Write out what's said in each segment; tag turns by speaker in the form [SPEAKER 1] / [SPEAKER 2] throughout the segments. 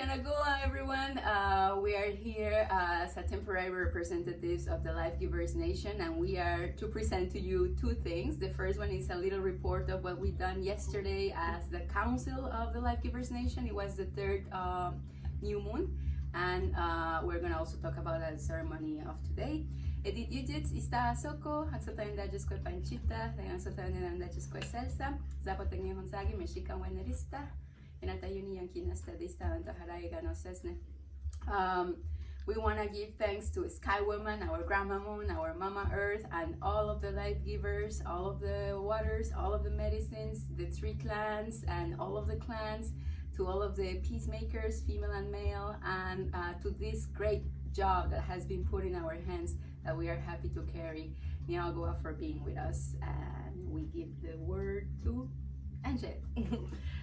[SPEAKER 1] Ganagoa, everyone. We are here as a temporary representatives of the Life Givers Nation, and we are to present to you two things. The first one is a little report of what we done yesterday as the Council of the Life Givers Nation. It was the third new moon, and we're gonna also talk about the ceremony of today. Edith Yujits ista soko, hatsatayin dajis kwe panchita, dengan sotayin dajis kwe salsa, zapotengin honsagi, mexican wenerista. We want to give thanks to Sky Woman, our Grandma Moon, our Mama Earth, and all of the life givers, all of the waters, all of the medicines, the three clans, and all of the clans, to all of the peacemakers, female and male, and to this great job that has been put in our hands that we are happy to carry. Niagara for being with us, and we give the word to Angel.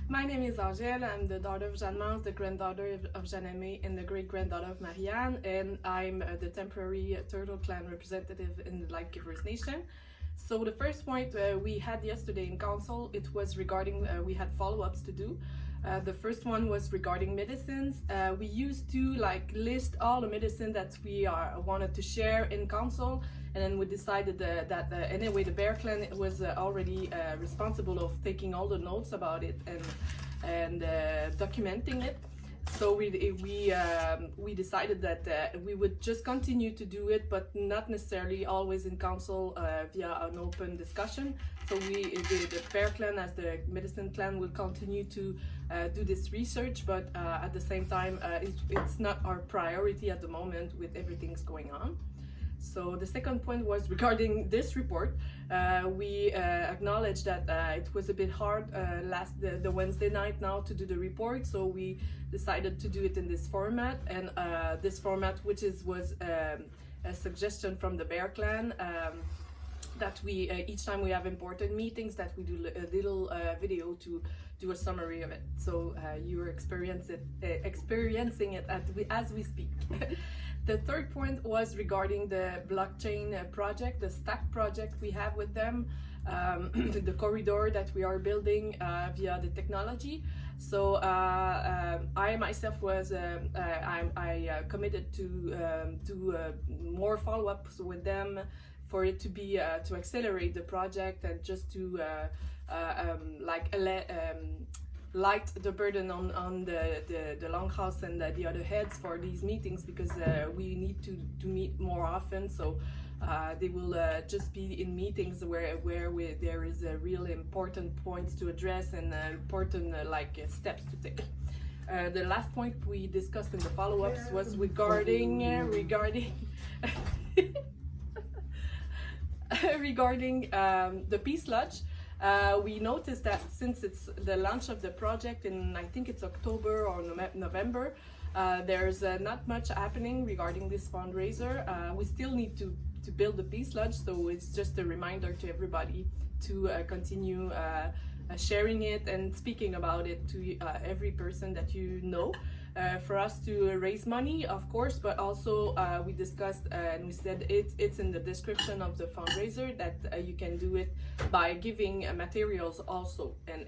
[SPEAKER 2] My name is Angel. I'm the daughter of Jeanne-Mance, the granddaughter of Jeanne-Aimée, and the great-granddaughter of Marianne, and I'm the temporary Turtle Clan representative in the Life Givers Nation. So the first point we had yesterday in council, it was regarding, we had follow-ups to do. The first one was regarding medicines. We used to list all the medicine that we wanted to share in council, and then we decided that anyway the Bear Clan was already responsible of taking all the notes about it and documenting it. So we decided that we would just continue to do it, but not necessarily always in council via an open discussion. So the Bear Clan, as the medicine clan, will continue to do this research, but at the same time it's not our priority at the moment with everything's going on. So the second point was regarding this report. We acknowledged that it was a bit hard the Wednesday night now to do the report, so we decided to do it in this format, and this format was a suggestion from the Bear Clan, that we each time we have important meetings that we do a little video to do a summary of it. So you are experiencing it as we speak. The third point was regarding the blockchain project, the Stack project we have with them, the corridor that we are building via the technology. So I myself was I committed to do more follow-ups with them for it to be to accelerate the project and just to light the burden on the Longhouse and the other heads for these meetings, because we need to meet more often. So they will just be in meetings where there is a really important points to address and important steps to take. The last point we discussed in the follow-ups was regarding the Peace Lodge. We noticed that since it's the launch of the project in, I think it's October or November, there's not much happening regarding this fundraiser. We still need to build the Peace Lodge, so it's just a reminder to everybody to continue sharing it and speaking about it to every person that you know. For us to raise money, of course, but also we discussed and we said it's in the description of the fundraiser that you can do it by giving materials also, and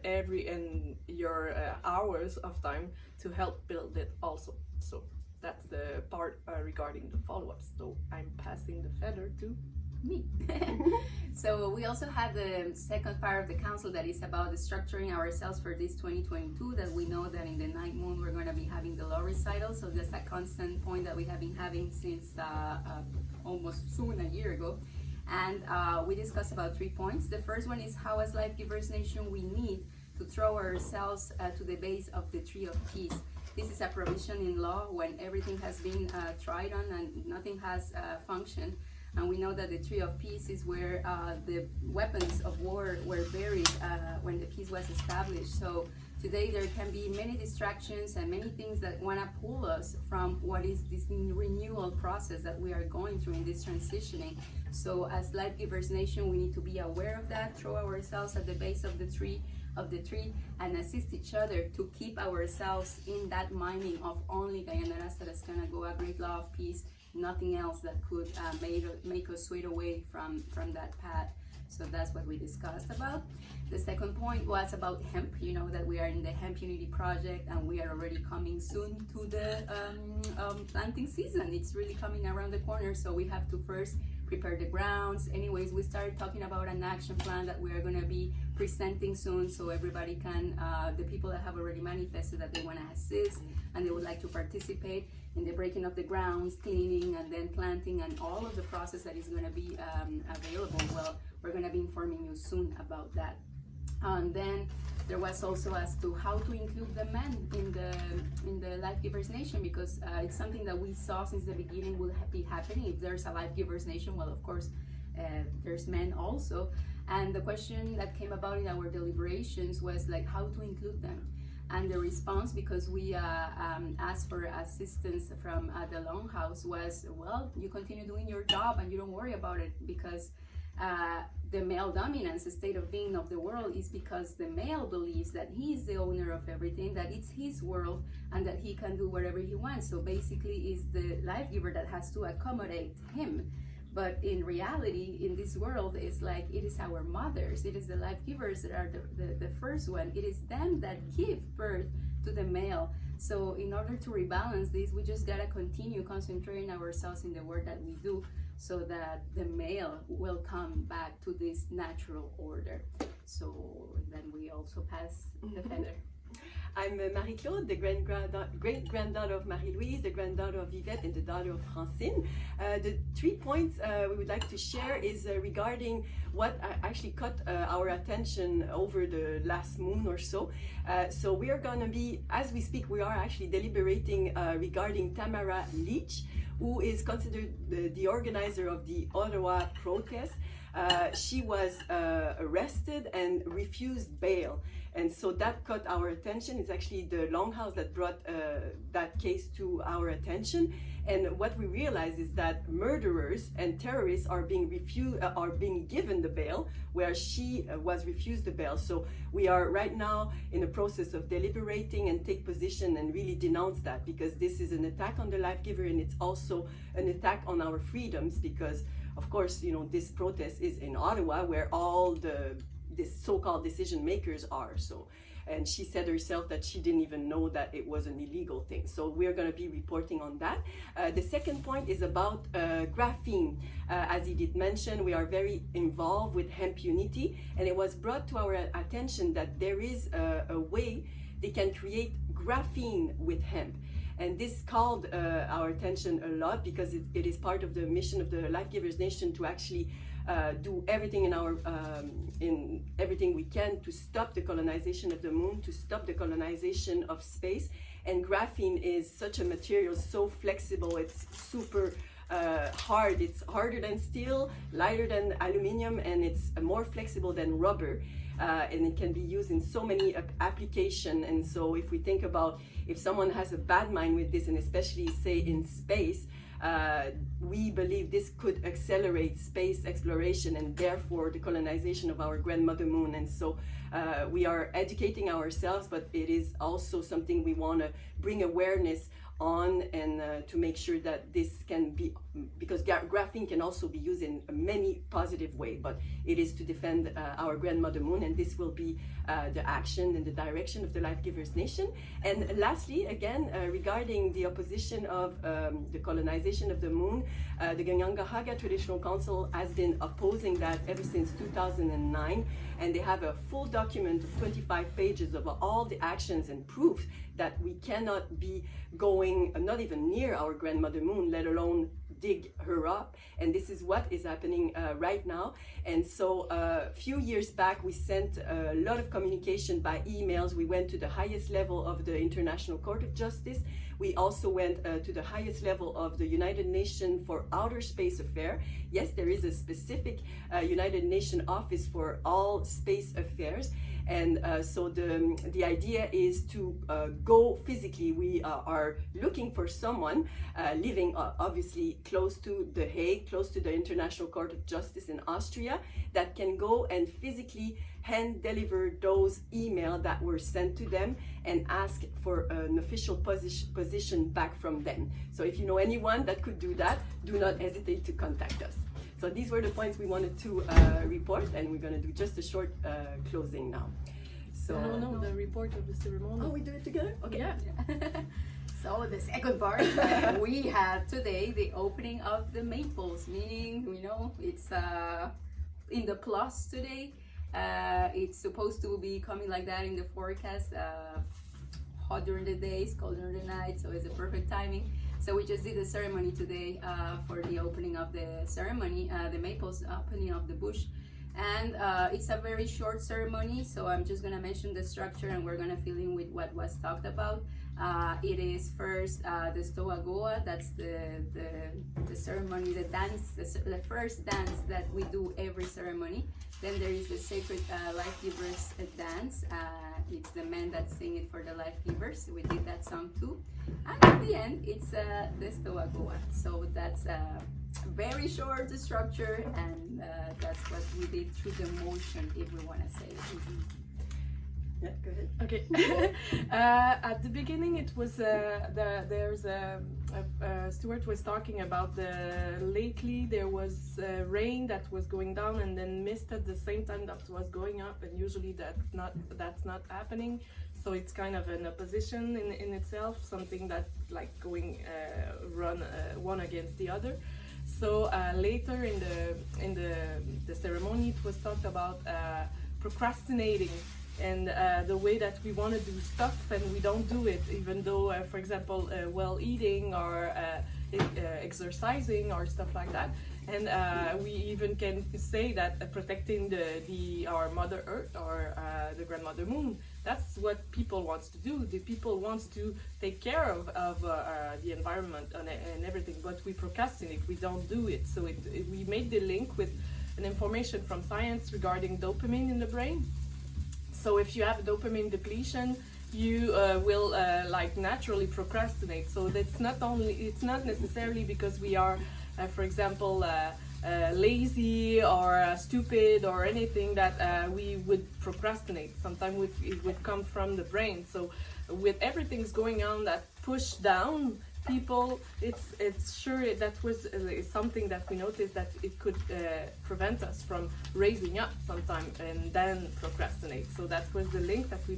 [SPEAKER 2] your hours of time to help build it also. So that's the part regarding the follow-ups. So I'm passing the feather to me.
[SPEAKER 1] So we also have the second part of the council that is about the structuring ourselves for this 2022, that we know that in the ninth moon we're going to be having the law recital. So that's a constant point that we have been having since almost soon a year ago. And we discussed about 3 points. The first one is how, as Life Givers Nation, we need to throw ourselves to the base of the Tree of Peace. This is a provision in law when everything has been tried on and nothing has functioned. And we know that the Tree of Peace is where the weapons of war were buried when the peace was established. So today there can be many distractions and many things that want to pull us from what is this renewal process that we are going through in this transitioning. So as Life Givers Nation, we need to be aware of that, throw ourselves at the base of the tree, and assist each other to keep ourselves in that mining of only Gayanarasa Ganagoa, great law of peace, nothing else that could make us sway away from that path. So that's what we discussed about. The second point was about hemp. You know that we are in the Hemp Unity project, and we are already coming soon to the planting season. It's really coming around the corner, so we have to first prepare the grounds. Anyways, we started talking about an action plan that we are going to be presenting soon, so everybody can, the people that have already manifested that they want to assist and they would like to participate in the breaking of the grounds, cleaning, and then planting, and all of the process that is going to be available. Well, we're going to be informing you soon about that. And then there was also as to how to include the men in the Life Givers Nation, because it's something that we saw since the beginning will be happening. If there's a Life Givers Nation, well, of course, there's men also. And the question that came about in our deliberations was like how to include them. And the response, because we asked for assistance from the Longhouse, was, well, you continue doing your job and you don't worry about it, because the male dominance, the state of being of the world, is because the male believes that he is the owner of everything, that it's his world, and that he can do whatever he wants. So basically, it's the life giver that has to accommodate him. But in reality, in this world, it's like it is our mothers, it is the life givers that are the first one. It is them that give birth to the male. So in order to rebalance this, we just gotta continue concentrating ourselves in the work that we do, so that the male will come back to this natural order. So then we also pass the feather.
[SPEAKER 3] I'm Marie-Claude, the great-granddaughter of Marie-Louise, the granddaughter of Yvette, and the daughter of Francine. The 3 points we would like to share is regarding what actually caught our attention over the last moon or so. So we are going to be, as we speak, we are actually deliberating regarding Tamara Leach, who is considered the organizer of the Ottawa protest. She was arrested and refused bail. And so that caught our attention. It's actually the Longhouse that brought that case to our attention. And what we realized is that murderers and terrorists are being given the bail, where she was refused the bail. So we are right now in the process of deliberating and take position and really denounce that, because this is an attack on the life giver, and it's also an attack on our freedoms, because of course, you know, this protest is in Ottawa, where all this so-called decision makers are. So, and she said herself that she didn't even know that it was an illegal thing. So we're going to be reporting on that. The second point is about graphene. As Edith mentioned, we are very involved with Hemp Unity, and it was brought to our attention that there is a way they can create graphene with hemp. And this called our attention a lot, because it is part of the mission of the Life Givers Nation to actually do everything in everything we can to stop the colonization of the moon, to stop the colonization of space. And graphene is such a material, so flexible, it's super hard. It's harder than steel, lighter than aluminum, and it's more flexible than rubber. And it can be used in so many applications. And so if we think about if someone has a bad mind with this, and especially say in space, we believe this could accelerate space exploration and therefore the colonization of our grandmother moon. And so we are educating ourselves, but it is also something we want to bring awareness on, and to make sure that this can be, because graphene can also be used in many positive ways, but it is to defend our grandmother moon, and this will be the action and the direction of the Life Givers Nation. And lastly, again, regarding the opposition of the colonization of the moon, the Kanien'kehá:ka Traditional Council has been opposing that ever since 2009, and they have a full document of 25 pages of all the actions and proofs that we cannot be going not even near our grandmother moon, let alone dig her up. And this is what is happening right now. And so a few years back, we sent a lot of communication by emails. We went to the highest level of the International Court of Justice. We also went to the highest level of the United Nations for Outer Space Affairs. Yes, there is a specific United Nations office for all space affairs. And so the idea is to go physically. We are looking for someone living obviously close to The Hague, close to the International Court of Justice in Austria, that can go and physically hand deliver those emails that were sent to them and ask for an official position back from them. So if you know anyone that could do that, do not hesitate to contact us. So these were the points we wanted to report, and we're going to do just a short closing now. So
[SPEAKER 2] No, the report of the ceremony.
[SPEAKER 3] oh, we do it together? Okay.
[SPEAKER 2] Yeah.
[SPEAKER 1] So the second part, we have today the opening of the maples, meaning, it's in the plus today. It's supposed to be coming like that in the forecast, hot during the days, cold during the night, so it's a perfect timing. So we just did the ceremony today for the opening of the ceremony, the maples opening of the bush. And it's a very short ceremony, so I'm just gonna mention the structure and we're gonna fill in with what was talked about. It is first the Stoa Goa, that's the ceremony, the dance, the first dance that we do every ceremony. Then there is the Sacred Life Givers dance. It's the men that sing it for the life givers. We did that song too. And at the end, it's the Stoa Goa. So that's very short structure, and that's what we did through the motion, if we want to say it.
[SPEAKER 3] Yeah, go ahead.
[SPEAKER 2] Okay. At the beginning, it was Stuart was talking about lately there was rain that was going down and then mist at the same time that was going up, and usually that's not happening. So it's kind of an opposition in itself, something that like going run one against the other. So later in the ceremony, it was talked about procrastinating. And the way that we want to do stuff and we don't do it, even though, for example, well eating or exercising or stuff like that. And we even can say that protecting our Mother Earth or the Grandmother Moon, that's what people want to do. The people want to take care of the environment and everything, but we procrastinate, we don't do it. So we made the link with an information from science regarding dopamine in the brain. So if you have a dopamine depletion, you will like naturally procrastinate. So it's not necessarily because we are, for example, lazy or stupid or anything that we would procrastinate. Sometimes it would come from the brain. So with everything's going on that push down people, it's sure that was something that we noticed that it could prevent us from raising up sometime and then procrastinate. So that was the link that we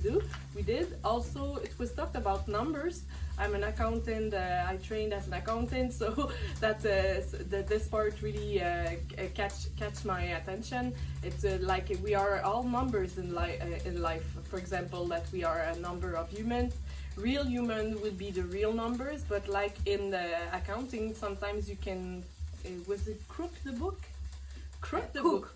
[SPEAKER 2] did. Also, it was talked about numbers. I'm an accountant. I trained as an accountant, so that this part really catch my attention. It's like we are all numbers in life. For example, that we are a number of humans. Real human would be the real numbers, but like in the accounting, sometimes you can, was it cook the book? Cook the book.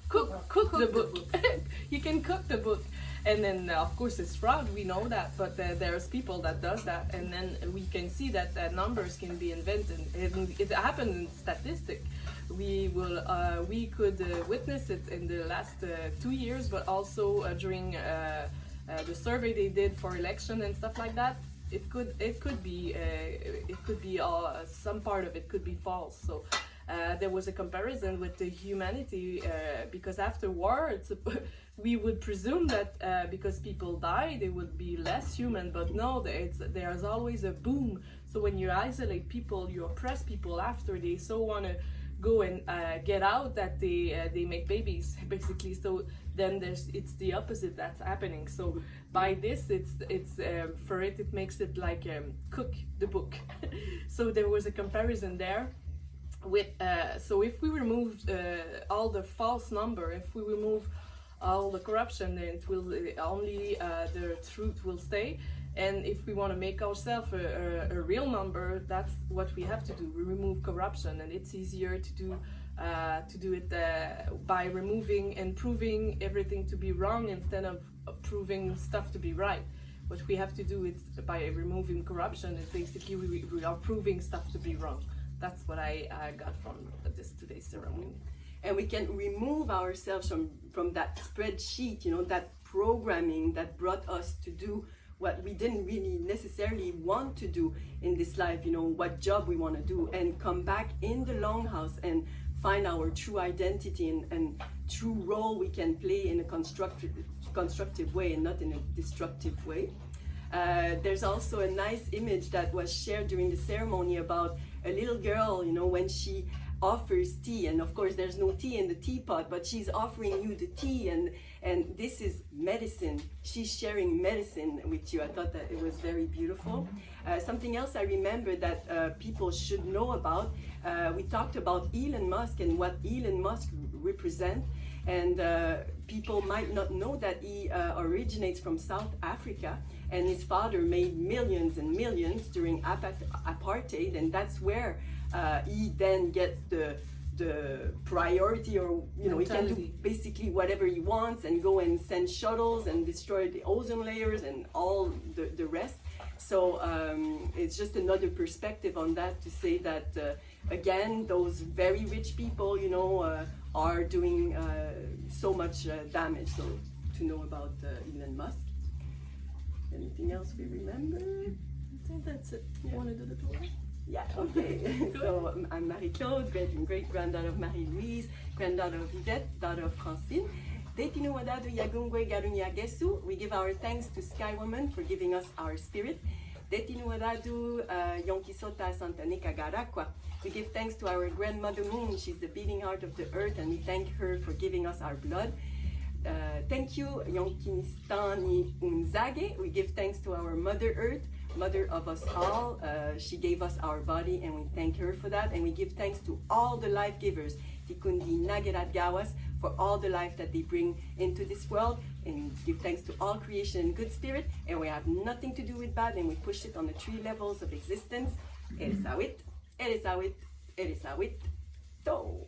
[SPEAKER 2] You can cook the book. And then of course it's fraud, we know that, but there's people that does that, and then we can see that numbers can be invented. It happened in statistics. We could witness it in the last 2 years, but also during the survey they did for election and stuff like that. It could be some part of it could be false. So there was a comparison with the humanity because after war we would presume that because people die they would be less human, but no, there's always a boom. So when you isolate people, you oppress people after they so want to go and get out that they make babies basically. So then it's the opposite that's happening. So by this it's for it makes it like cook the book. So there was a comparison there with so if we remove all the false number, if we remove all the corruption, then it will only the truth will stay. And if we want to make ourselves a real number, that's what we have to do. We remove corruption, and it's easier to do it by removing and proving everything to be wrong instead of proving stuff to be right. What we have to do is by removing corruption is basically we are proving stuff to be wrong. That's what I got from today's ceremony.
[SPEAKER 3] And we can remove ourselves from that spreadsheet, that programming that brought us to do what we didn't really necessarily want to do in this life, what job we want to do, and come back in the longhouse and find our true identity and true role we can play in a constructive way and not in a destructive way. There's also a nice image that was shared during the ceremony about a little girl, when she offers tea, and of course there's no tea in the teapot, but she's offering you the tea, and this is medicine. She's sharing medicine with you. I thought that it was very beautiful. Something else I remember that people should know about, we talked about Elon Musk and what Elon Musk represents, and people might not know that he originates from South Africa, and his father made millions and millions during apartheid, and that's where he then gets the priority, or you know, he can do basically whatever he wants and go and send shuttles and destroy the ozone layers and all the rest. So it's just another perspective on that, to say that again, those very rich people, you know, are doing so much damage. So to know about Elon Musk. Anything else we remember?
[SPEAKER 2] I think that's it. You want to do the tour?
[SPEAKER 3] Yeah, okay. So I'm Marie-Claude, great-granddaughter of Marie-Louise, granddaughter of Yvette, daughter of Francine. Detinu wadadu yagungwe garunya gesu. We give our thanks to Sky Woman for giving us our spirit. Detinu wadadu yonkisota santanika garakwa. We give thanks to our grandmother Moon. She's the beating heart of the earth, and we thank her for giving us our blood. Thank you, Yonkinistani Unzage. We give thanks to our Mother Earth, Mother of us all. She gave us our body, and we thank her for that. And we give thanks to all the life givers, Tikundi Nagerat Gawas, for all the life that they bring into this world. And give thanks to all creation and good spirit. And we have nothing to do with bad, and we push it on the 3 levels of existence. Eresawit, Eresawit, Eresawit, To.